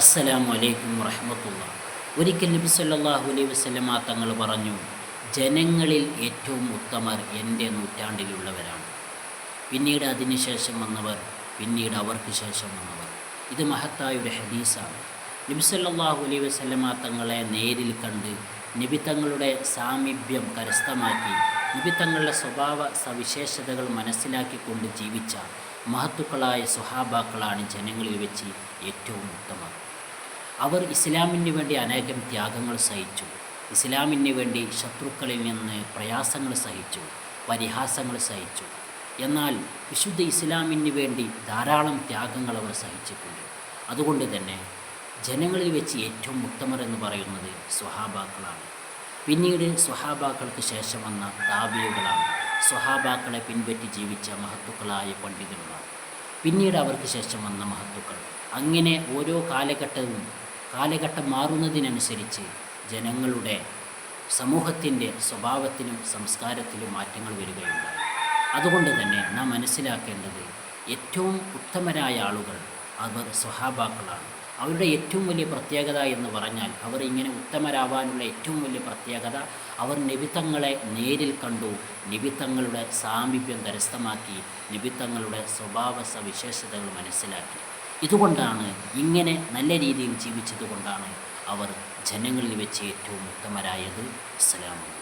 അസ്സലാമു അലൈക്കും വറഹ്മത്തുള്ളാഹി. ഒരിക്കൽ നബി സല്ലല്ലാഹു അലൈഹി വസല്ലമ തങ്ങൾ പറഞ്ഞു, ജനങ്ങളിൽ ഏറ്റവും ഉത്തമർ എൻ്റെ നൂറ്റാണ്ടിലുള്ളവരാണ്. പിന്നീട് അതിനുശേഷം വന്നവർ, പിന്നീട് അവർക്ക് ശേഷം വന്നവർ. ഇത് മഹത്തായ ഒരു ഹദീസാണ്. നബി സല്ലല്ലാഹു അലൈഹി വസല്ലമ തങ്ങളെ നേരിൽ കണ്ട് നബി തങ്ങളുടെ സാമീപ്യം കരസ്ഥമാക്കി നബി തങ്ങളുടെ സ്വഭാവ സവിശേഷതകൾ മനസ്സിലാക്കിക്കൊണ്ട് ജീവിച്ച മഹത്തുക്കളായ സ്വഹാബാക്കളാണ് ജനങ്ങളിൽ വെച്ച് ഏറ്റവും ഉത്തമർ. അവർ ഇസ്ലാമിന് വേണ്ടി അനേകം ത്യാഗങ്ങൾ സഹിച്ചു. ഇസ്ലാമിന് വേണ്ടി ശത്രുക്കളിൽ നിന്ന് പ്രയാസങ്ങൾ സഹിച്ചു, പരിഹാസങ്ങൾ സഹിച്ചു. എന്നാൽ വിശുദ്ധ ഇസ്ലാമിന് വേണ്ടി ധാരാളം ത്യാഗങ്ങൾ അവർ സഹിച്ചിട്ടുണ്ട്. അതുകൊണ്ട് തന്നെ ജനങ്ങളിൽ വെച്ച് ഏറ്റവും ഉത്തമർ എന്ന് പറയുന്നത് സ്വഹാബാക്കളാണ്. പിന്നീട് സ്വഹാബാക്കൾക്ക് ശേഷം വന്ന താബിഈകളാണ്. സ്വഹാബാക്കളെ പിൻപറ്റി ജീവിച്ച മഹത്തുക്കളായ പണ്ഡിതന്മാർ. പിന്നീട് അവർക്ക് ശേഷം വന്ന മഹത്തുക്കൾ. അങ്ങനെ ഓരോ കാലഘട്ടം മാറുന്നതിനനുസരിച്ച് ജനങ്ങളുടെ സമൂഹത്തിൻ്റെ സ്വഭാവത്തിലും സംസ്കാരത്തിലും മാറ്റങ്ങൾ വരികയുണ്ടായി. അതുകൊണ്ട് തന്നെ നാം മനസ്സിലാക്കേണ്ടത് ഏറ്റവും ഉത്തമരായ ആളുകൾ അവർ സ്വഹാബാക്കളാണ്. അവരുടെ ഏറ്റവും വലിയ പ്രത്യേകത എന്ന് പറഞ്ഞാൽ, അവർ ഇങ്ങനെ ഉത്തമരാവാനുള്ള ഏറ്റവും വലിയ പ്രത്യേകത, അവർ നബിതങ്ങളെ നേരിൽ കണ്ടു, നബിതങ്ങളുടെ സാമീപ്യം കരസ്ഥമാക്കി, നബിതങ്ങളുടെ സ്വഭാവ സവിശേഷതകൾ മനസ്സിലാക്കി. ഇതുകൊണ്ടാണ്, ഇങ്ങനെ നല്ല രീതിയിൽ ജീവിച്ചതുകൊണ്ടാണ് അവർ ജനങ്ങളിൽ വെച്ച് ഏറ്റവും ഉത്തമരായത്. അസ്സലാമു അലൈക്കും.